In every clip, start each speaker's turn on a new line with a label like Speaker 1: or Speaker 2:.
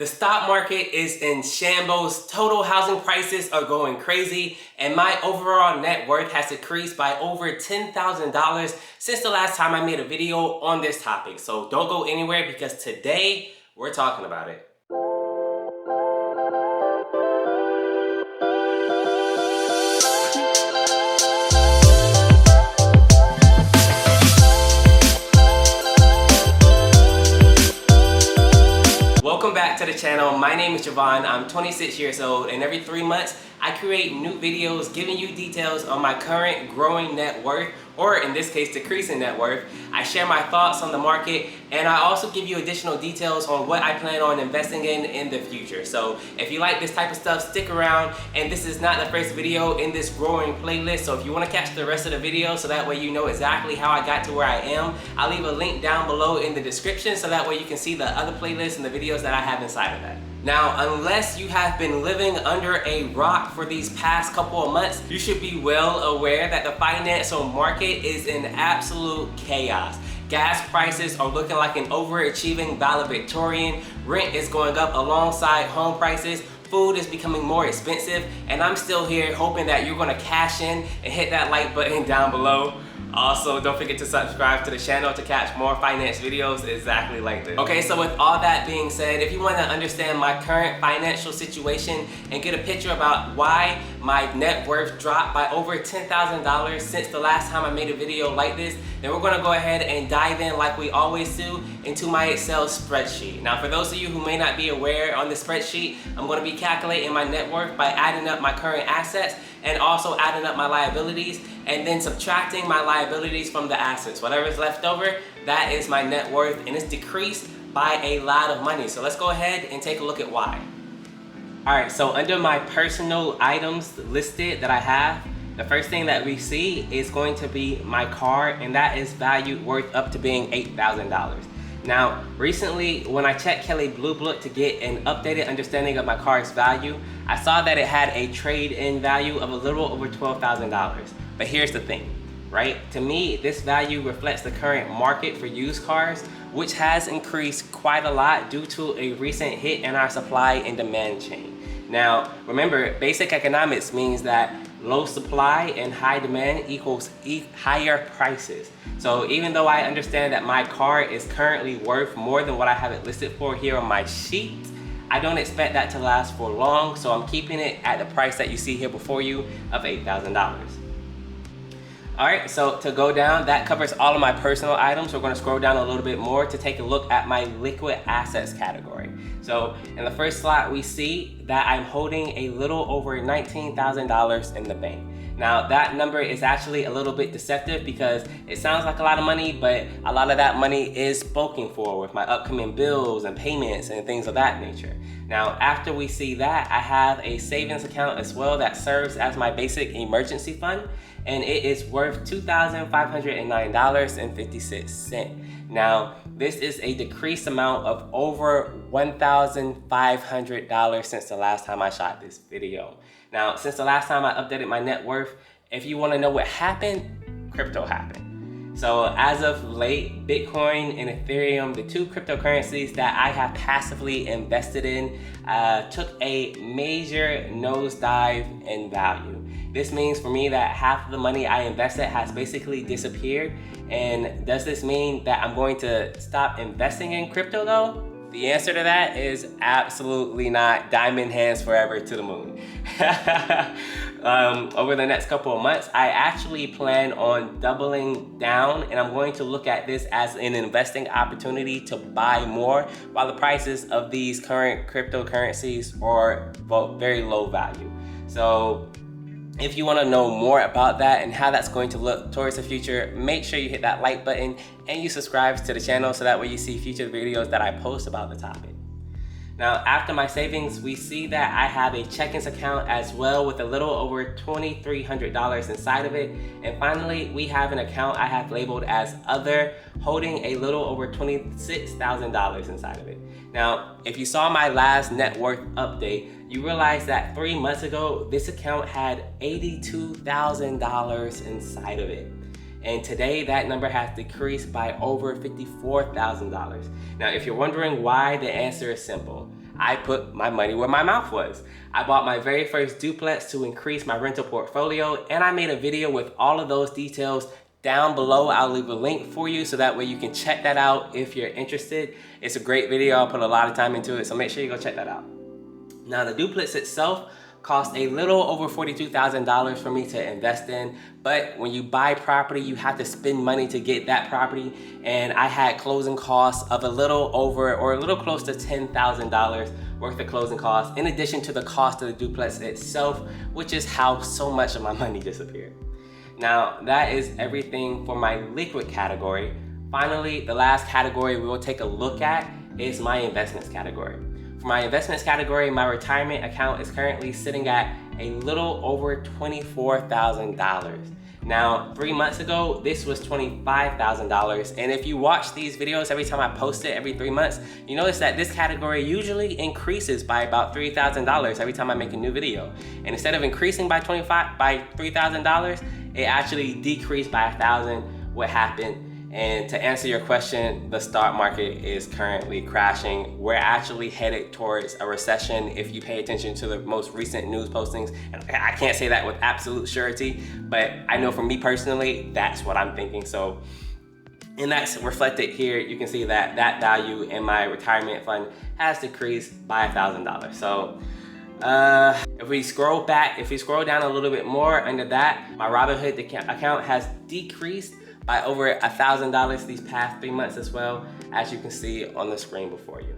Speaker 1: The stock market is in shambles, total housing prices are going crazy, and my overall net worth has decreased by over $10,000 since the last time I made a video on this topic. So don't go anywhere because today we're talking about it. Welcome back to the channel. My name is Javon. I'm 26 years old, and every 3 months I create new videos giving you details on my current growing net worth, or in this case decreasing net worth. I share my thoughts on the market, and I also give you additional details on what I plan on investing in the future. So if you like this type of stuff, stick around. And this is not the first video in this growing playlist, so if you want to catch the rest of the video so that way you know exactly how I got to where I am, I'll leave a link down below in the description so that way you can see the other playlists and the videos that I have inside of that. Now, unless you have been living under a rock for these past couple of months, you should be well aware that the financial market is in absolute chaos. Gas prices are looking like an overachieving valedictorian. Rent is going up alongside home prices. Food is becoming more expensive, and I'm still here hoping that you're gonna cash in and hit that like button down below. Also, don't forget to subscribe to the channel to catch more finance videos exactly like this. Okay, so with all that being said, if you want to understand my current financial situation and get a picture about why my net worth dropped by over $10,000 since the last time I made a video like this, then we're going to go ahead and dive in like we always do into my Excel spreadsheet. Now, for those of you who may not be aware, on the spreadsheet, I'm going to be calculating my net worth by adding up my current assets and also adding up my liabilities and then subtracting my liabilities from the assets. Whatever's left over, that is my net worth, and it's decreased by a lot of money. So let's go ahead and take a look at why. All right, so under my personal items listed that I have, the first thing that we see is going to be my car, and that is valued worth up to being $8,000. Now, recently, when I checked Kelley Blue Book to get an updated understanding of my car's value, I saw that it had a trade-in value of a little over $12,000. But here's the thing, right? To me, this value reflects the current market for used cars, which has increased quite a lot due to a recent hit in our supply and demand chain. Now, remember, basic economics means that low supply and high demand equals higher prices. So even though I understand that my car is currently worth more than what I have it listed for here on my sheet, I don't expect that to last for long, so I'm keeping it at the price that you see here before you of $8,000. All right, so to go down, that covers all of my personal items. We're gonna scroll down a little bit more to take a look at my liquid assets category. So in the first slot, we see that I'm holding a little over $19,000 in the bank. Now that number is actually a little bit deceptive because it sounds like a lot of money, but a lot of that money is spoken for with my upcoming bills and payments and things of that nature. Now, after we see that, I have a savings account as well that serves as my basic emergency fund, and it is worth $2,509.56. Now, this is a decreased amount of over $1,500 since the last time I shot this video. Now, since the last time I updated my net worth, if you want to know what happened, crypto happened. So as of late, Bitcoin and Ethereum, the two cryptocurrencies that I have passively invested in, took a major nosedive in value. This means for me that half of the money I invested has basically disappeared. And does this mean that I'm going to stop investing in crypto though? The answer to that is absolutely not. Diamond hands forever to the moon. Over the next couple of months, I actually plan on doubling down, and I'm going to look at this as an investing opportunity to buy more while the prices of these current cryptocurrencies are very low value. So if you want to know more about that and how that's going to look towards the future, make sure you hit that like button and you subscribe to the channel so that way you see future videos that I post about the topic. Now, after my savings, we see that I have a checkings account as well with a little over $2,300 inside of it. And finally, we have an account I have labeled as other, holding a little over $26,000 inside of it. Now, if you saw my last net worth update, you realize that 3 months ago, this account had $82,000 inside of it. And today that number has decreased by over $54,000. Now, if you're wondering why, the answer is simple. I put my money where my mouth was. I bought my very first duplex to increase my rental portfolio, and I made a video with all of those details down below. I'll leave a link for you so that way you can check that out if you're interested. It's a great video. I'll put a lot of time into it, so make sure you go check that out. Now, the duplex itself cost a little over $42,000 for me to invest in, but when you buy property, you have to spend money to get that property, and I had closing costs of a little over or a little close to $10,000 worth of closing costs, in addition to the cost of the duplex itself, which is how so much of my money disappeared. Now, that is everything for my liquid category. Finally, the last category we will take a look at is my investments category. For my investments category, my retirement account is currently sitting at a little over $24,000. Now, 3 months ago, this was $25,000. And if you watch these videos every time I post it every 3 months, you notice that this category usually increases by about $3,000 every time I make a new video. And instead of increasing by $3,000, it actually decreased by $1,000. What happened? And to answer your question, the stock market is currently crashing. We're actually headed towards a recession if you pay attention to the most recent news postings. And I can't say that with absolute surety, but I know for me personally, that's what I'm thinking. So, and that's reflected here. You can see that that value in my retirement fund has decreased by $1,000. So, if we scroll down a little bit more under that, my Robinhood account has decreased by over $1,000 these past 3 months as well, as you can see on the screen before you.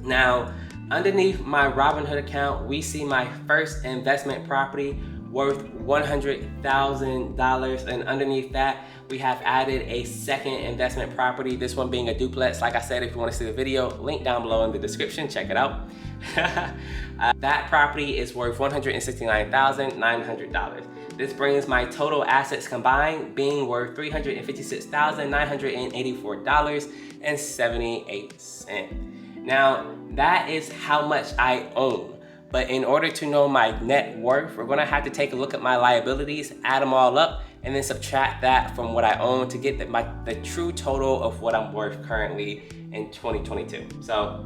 Speaker 1: Now, underneath my Robinhood account, we see my first investment property worth $100,000, and underneath that, we have added a second investment property, this one being a duplex. Like I said, if you want to see the video, link down below in the description, check it out. That property is worth $169,900. This brings my total assets combined being worth $356,984.78. Now, that is how much I own. But in order to know my net worth, we're gonna have to take a look at my liabilities, add them all up, and then subtract that from what I own to get the true total of what I'm worth currently in 2022. So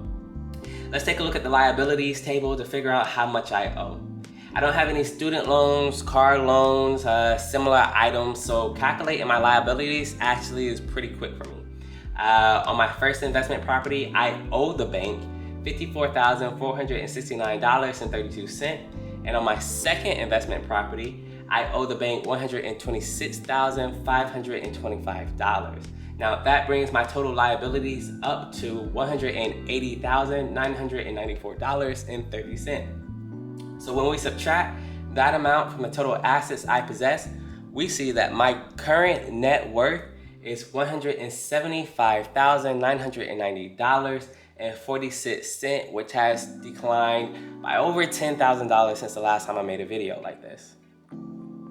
Speaker 1: let's take a look at the liabilities table to figure out how much I owe. I don't have any student loans, car loans, similar items, so calculating my liabilities actually is pretty quick for me. On my first investment property, I owe the bank $54,469.32, and on my second investment property, I owe the bank $126,525. Now, that brings my total liabilities up to $180,994.30. So when we subtract that amount from the total assets I possess, we see that my current net worth is $175,990.46, which has declined by over $10,000 since the last time I made a video like this. All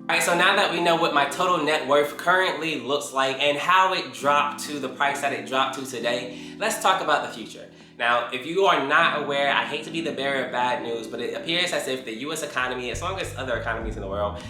Speaker 1: right, so now that we know what my total net worth currently looks like and how it dropped to the price that it dropped to today, let's talk about the future. Now, if you are not aware, I hate to be the bearer of bad news, but it appears as if the US economy, as long as other economies in the world,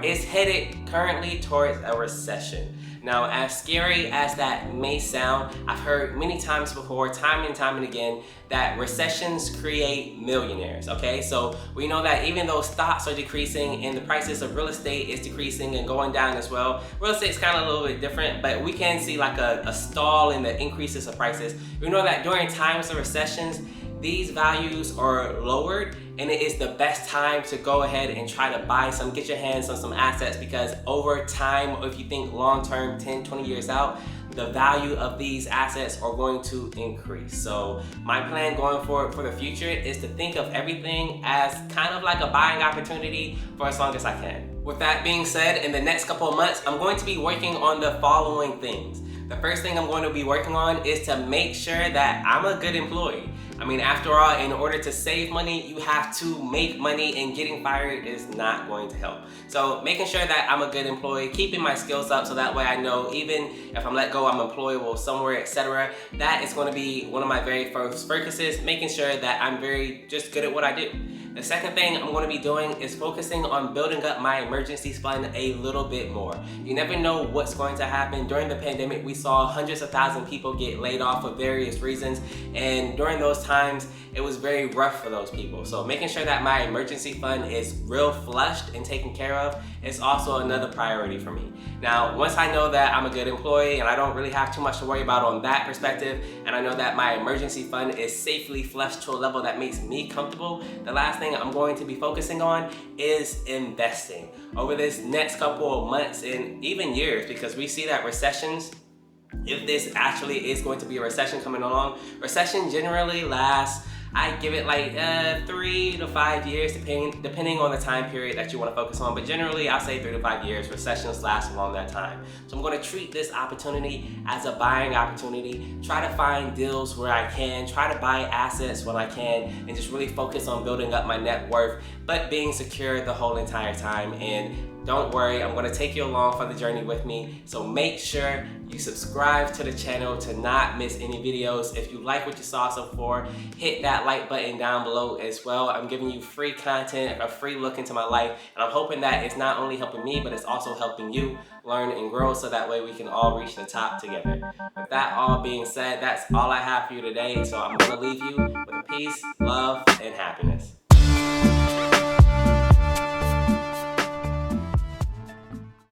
Speaker 1: is headed currently towards a recession. Now, as scary as that may sound, I've heard many times before, time and time and again, that recessions create millionaires, okay? So we know that even though stocks are decreasing and the prices of real estate is decreasing and going down as well, real estate is kind of a little bit different, but we can see like a stall in the increases of prices. We know that during times of recessions, these values are lowered, and it is the best time to go ahead and try to buy some, get your hands on some assets, because over time, if you think long-term, 10, 20 years out, the value of these assets are going to increase. So my plan going forward for the future is to think of everything as kind of like a buying opportunity for as long as I can. With that being said, in the next couple of months, I'm going to be working on the following things. The first thing I'm going to be working on is to make sure that I'm a good employee. I mean, after all, in order to save money, you have to make money, and getting fired is not going to help. So making sure that I'm a good employee, keeping my skills up so that way I know even if I'm let go, I'm employable somewhere, etc. That is going to be one of my very first focuses, making sure that I'm very just good at what I do. The second thing I'm going to be doing is focusing on building up my emergency fund a little bit more. You never know what's going to happen. During the pandemic, we saw hundreds of thousands of people get laid off for various reasons, and during those times, it was very rough for those people. So making sure that my emergency fund is real flushed and taken care of is also another priority for me. Now, once I know that I'm a good employee and I don't really have too much to worry about on that perspective, and I know that my emergency fund is safely flushed to a level that makes me comfortable, the last thing I'm going to be focusing on is investing over this next couple of months and even years, because we see that recessions, if this actually is going to be a recession coming along, recession generally lasts, I give it like 3 to 5 years, depending on the time period that you want to focus on. But generally, I'll say 3 to 5 years. Recessions last along that time. So I'm going to treat this opportunity as a buying opportunity. Try to find deals where I can. Try to buy assets when I can, and just really focus on building up my net worth, but being secure the whole entire time. And don't worry, I'm going to take you along for the journey with me. So make sure you subscribe to the channel to not miss any videos. If you like what you saw so far, hit that like button down below as well. I'm giving you free content, a free look into my life, and I'm hoping that it's not only helping me, but it's also helping you learn and grow, so that way we can all reach the top together. With that all being said, that's all I have for you today. So I'm going to leave you with peace, love, and happiness.